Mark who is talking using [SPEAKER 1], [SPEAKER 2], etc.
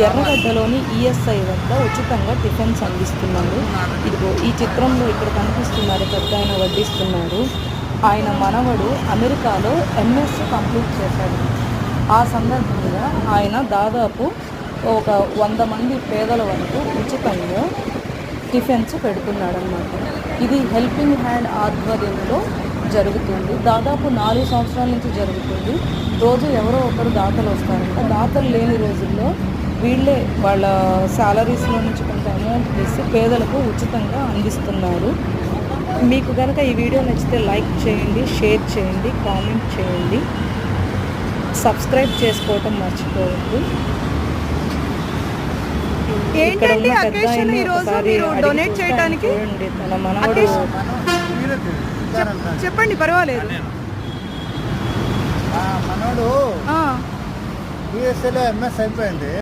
[SPEAKER 1] ఎర్రగడ్డలోని ESI వద్ద ఉచితంగా tiffins అందిస్తున్నారు. ఇదిగో ఈ చిత్రంలో ఇక్కడ కనిపిస్తున్నారు, పెద్ద ఆయన వడ్డిస్తున్నారు. ఆయన మనవడు అమెరికాలో ఎంఎస్ కంప్లీట్ చేశాడు. ఆ సందర్భంగా ఆయన దాదాపు ఒక 100 మంది పేదల వరకు ఉచితంగా టిఫిన్స్ పెడుతున్నాడన్నమాట. ఇది హెల్పింగ్ హ్యాండ్ ఆధ్వర్యంలో జరుగుతుంది. దాదాపు 4 సంవత్సరాల నుంచి జరుగుతుంది. రోజు ఎవరో ఒకరు దాతలు వస్తారంట. దాతలు లేని రోజుల్లో వీళ్ళే వాళ్ళ శాలరీస్లో నుంచి కొంత అమౌంట్ తీసి పేదలకు ఉచితంగా అందిస్తున్నారు. మీకు కనుక ఈ వీడియో నచ్చితే లైక్ చేయండి, షేర్ చేయండి, కామెంట్ చేయండి, సబ్స్క్రైబ్ చేసుకోవటం మర్చిపోవద్దు.
[SPEAKER 2] ఏంటండి అకేషన్ ఈ రోజు మీరు డొనేట్ చేయడానికి?
[SPEAKER 1] చూడండి, తన మనవడు
[SPEAKER 2] చెప్పండి, పర్వాలేదు.
[SPEAKER 3] మనోడు యూఎస్ఏలో ఎంఎస్ అయిపోయింది.